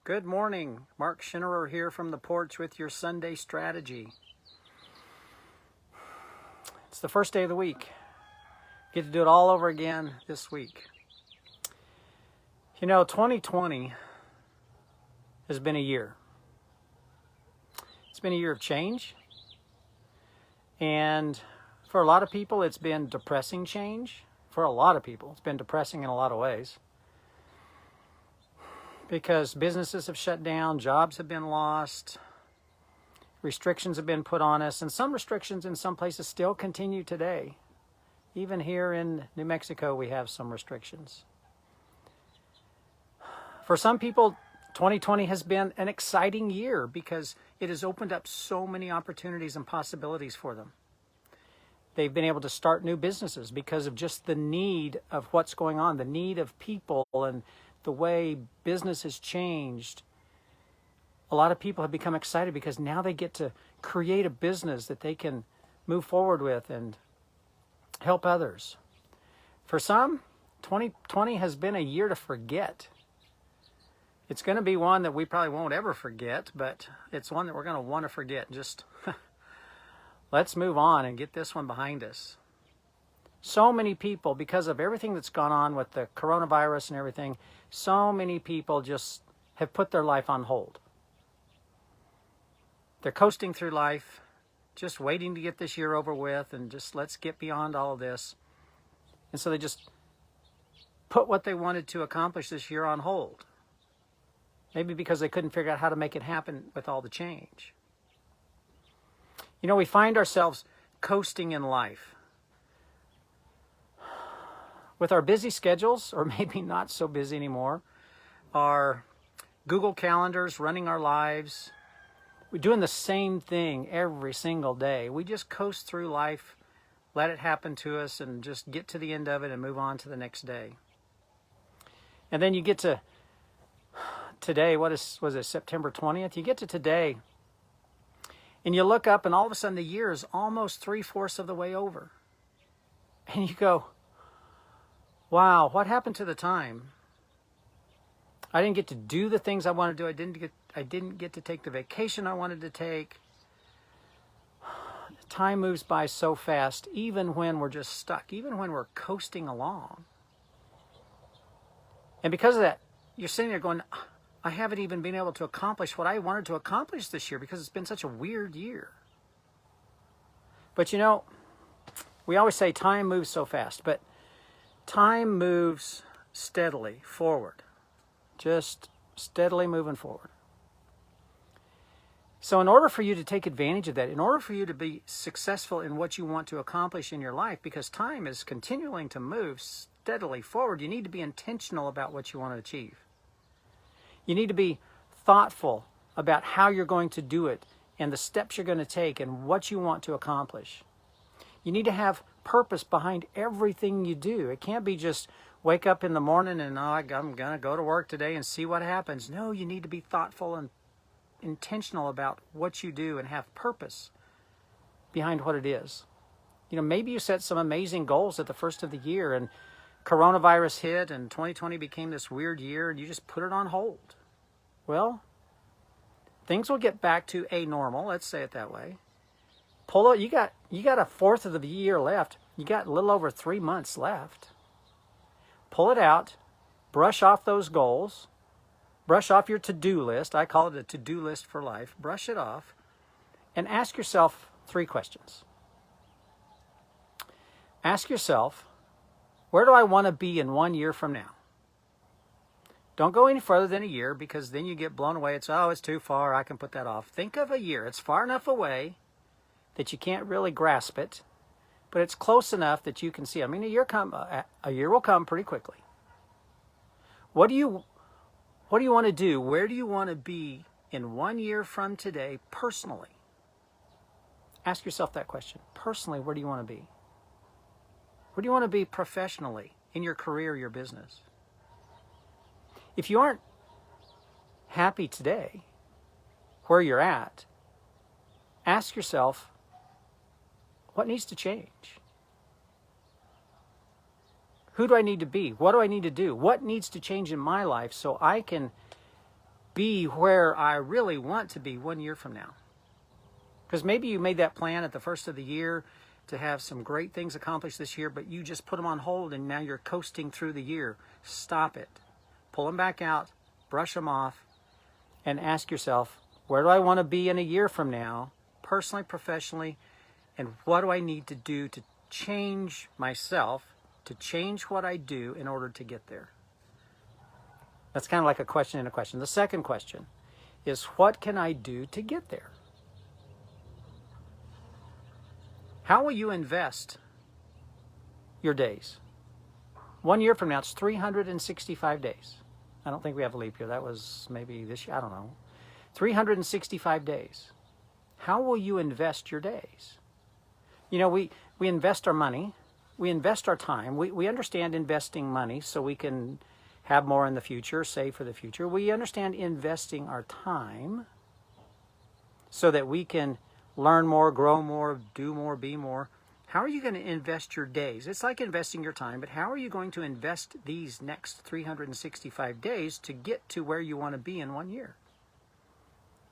Good morning. Mark Schinnerer here from the porch with your Sunday strategy. It's the first day of the week. Get to do it all over again this week. 2020 has been a year. It's been a year of change. And for a lot of people, it's been depressing change. For a lot of people, it's been depressing in a lot of ways. Because businesses have shut down, jobs have been lost, restrictions have been put on us, and some restrictions in some places still continue today. Even here in New Mexico, we have some restrictions. For some people, 2020 has been an exciting year because it has opened up so many opportunities and possibilities for them. They've been able to start new businesses because of just the need of what's going on, the need of people and the way business has changed. A lot of people have become excited because now they get to create a business that they can move forward with and help others. For some, 2020 has been a year to forget. It's going to be one that we probably won't ever forget, but it's one that we're going to want to forget. Just let's move on and get this one behind us. So many people, because of everything that's gone on with the coronavirus and everything, so many people just have put their life on hold. They're coasting through life, just waiting to get this year over with and just let's get beyond all of this. And so they just put what they wanted to accomplish this year on hold. Maybe because they couldn't figure out how to make it happen with all the change. We find ourselves coasting in life. With our busy schedules, or maybe not so busy anymore, our Google calendars running our lives, we're doing the same thing every single day. We just coast through life, let it happen to us, and just get to the end of it and move on to the next day. And then you get to today, was it September 20th? You get to today, and you look up, and all of a sudden the year is almost 3/4 of the way over. And you go, wow, what happened to the time? I didn't get to do the things I wanted to do. I didn't get to take the vacation I wanted to take. Time moves by so fast, even when we're just stuck, even when we're coasting along. And because of that, you're sitting there going, I haven't even been able to accomplish what I wanted to accomplish this year because it's been such a weird year. But we always say time moves so fast, but time moves steadily forward, just steadily moving forward. So in order for you to take advantage of that, in order for you to be successful in what you want to accomplish in your life, because time is continuing to move steadily forward, you need to be intentional about what you want to achieve. You need to be thoughtful about how you're going to do it and the steps you're going to take and what you want to accomplish. You need to have purpose behind everything you do. It can't be just wake up in the morning and I'm going to go to work today and see what happens. No, you need to be thoughtful and intentional about what you do and have purpose behind what it is. Maybe you set some amazing goals at the first of the year and coronavirus hit and 2020 became this weird year and you just put it on hold. Well, things will get back to a normal, let's say it that way. You got 1/4 of the year left. You got a little over 3 months left. Pull it out, brush off those goals, brush off your to-do list. I call it a to-do list for life. Brush it off and ask yourself 3 questions. Ask yourself, where do I want to be in 1 year from now? Don't go any further than a year because then you get blown away. It's too far. I can put that off. Think of a year. It's far enough away that you can't really grasp it, but it's close enough that you can see. A year will come pretty quickly. What do you want to do? Where do you want to be in 1 year from today personally? Ask yourself that question. Personally, where do you want to be? Where do you want to be professionally in your career, your business? If you aren't happy today where you're at, ask yourself, what needs to change? Who do I need to be? What do I need to do? What needs to change in my life so I can be where I really want to be 1 year from now? Because maybe you made that plan at the first of the year to have some great things accomplished this year, but you just put them on hold and now you're coasting through the year. Stop it. Pull them back out, brush them off, and ask yourself, where do I want to be in a year from now, personally, professionally, and what do I need to do to change myself, to change what I do in order to get there? That's kind of like a question in a question. The second question is, what can I do to get there? How will you invest your days? 1 year from now, it's 365 days. I don't think we have a leap year. That was maybe this year. I don't know. 365 days. How will you invest your days? You know, we invest our money. We invest our time. We understand investing money so we can have more in the future, save for the future. We understand investing our time so that we can learn more, grow more, do more, be more. How are you going to invest your days? It's like investing your time, but how are you going to invest these next 365 days to get to where you want to be in 1 year?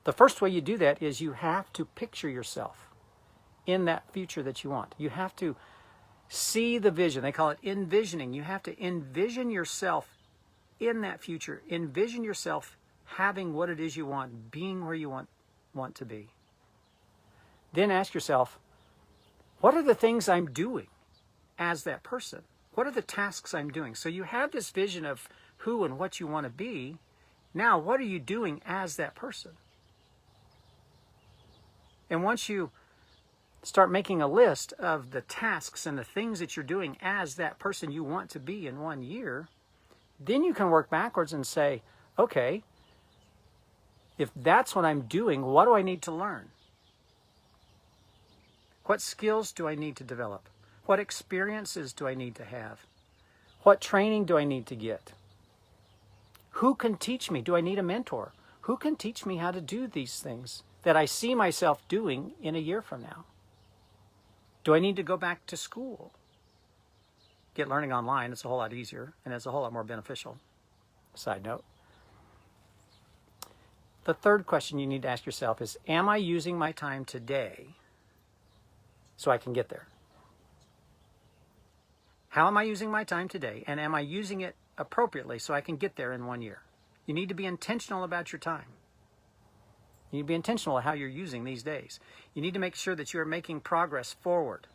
The first way you do that is you have to picture yourself in that future that you want. You have to see the vision. They call it envisioning. You have to envision yourself in that future. Envision yourself having what it is you want, being where you want to be. Then ask yourself, what are the things I'm doing as that person? What are the tasks I'm doing? So you have this vision of who and what you want to be. Now, what are you doing as that person? And once you start making a list of the tasks and the things that you're doing as that person you want to be in 1 year, then you can work backwards and say, okay, if that's what I'm doing, what do I need to learn? What skills do I need to develop? What experiences do I need to have? What training do I need to get? Who can teach me? Do I need a mentor? Who can teach me how to do these things that I see myself doing in a year from now? Do I need to go back to school? Get learning online. It's a whole lot easier and it's a whole lot more beneficial. Side note. The third question you need to ask yourself is, am I using my time today so I can get there? How am I using my time today? And am I using it appropriately so I can get there in 1 year? You need to be intentional about your time. You need to be intentional about how you're using these days. You need to make sure that you are making progress forward,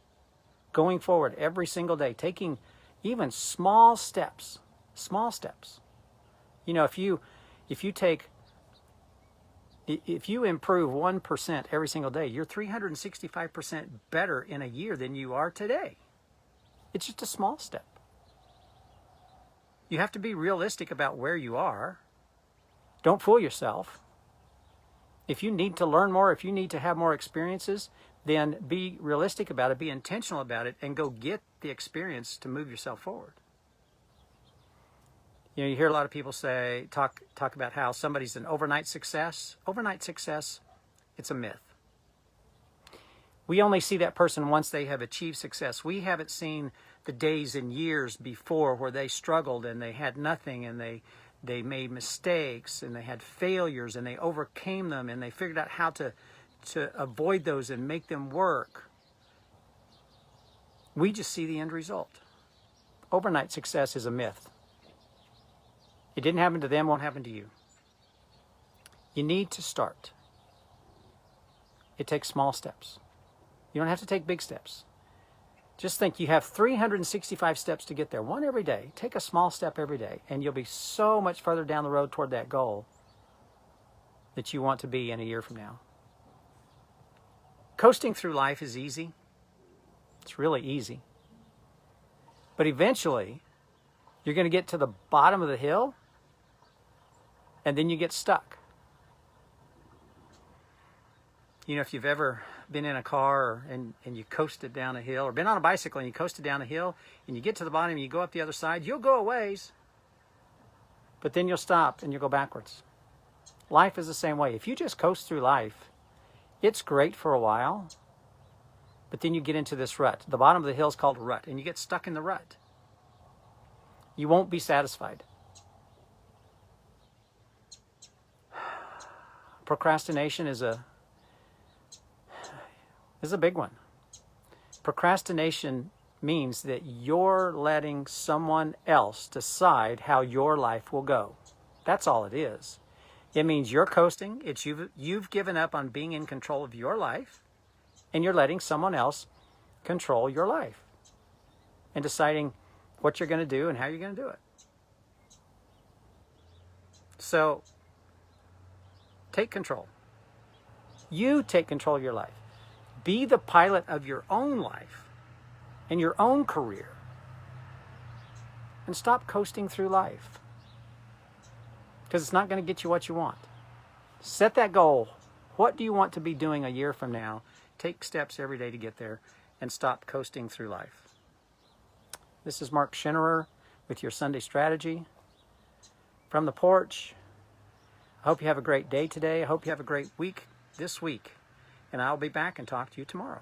going forward every single day, taking even small steps. Small steps. You know, if you improve 1% every single day, you're 365% better in a year than you are today. It's just a small step. You have to be realistic about where you are. Don't fool yourself. If you need to learn more, if you need to have more experiences, then be realistic about it, be intentional about it, and go get the experience to move yourself forward. You know, you hear a lot of people talk about how somebody's an overnight success. Overnight success, it's a myth. We only see that person once they have achieved success. We haven't seen the days and years before where they struggled and they had nothing and they made mistakes and they had failures and they overcame them and they figured out how to avoid those and make them work. We just see the end result. Overnight success is a myth. It didn't happen to them, won't happen to you. You need to start. It takes small steps. You don't have to take big steps. Just think you have 365 steps to get there, one every day. Take a small step every day, and you'll be so much further down the road toward that goal that you want to be in a year from now. Coasting through life is easy. It's really easy. But eventually, you're going to get to the bottom of the hill, and then you get stuck. You know, if you've ever been in a car and you coasted down a hill, or been on a bicycle and you coasted down a hill, and you get to the bottom and you go up the other side, you'll go a ways, but then you'll stop and you'll go backwards. Life is the same way. If you just coast through life, it's great for a while, but then you get into this rut. The bottom of the hill is called a rut, and you get stuck in the rut. You won't be satisfied. procrastination is a big one. Procrastination means that you're letting someone else decide how your life will go. That's all it is. It means you're coasting. It's you've given up on being in control of your life, and you're letting someone else control your life and deciding what you're going to do and how you're going to do it. So take control. You take control of your life. Be the pilot of your own life and your own career. And stop coasting through life, because it's not going to get you what you want. Set that goal. What do you want to be doing a year from now? Take steps every day to get there, and stop coasting through life. This is Mark Schinnerer with your Sunday Strategy from the porch. I hope you have a great day today. I hope you have a great week this week. And I'll be back and talk to you tomorrow.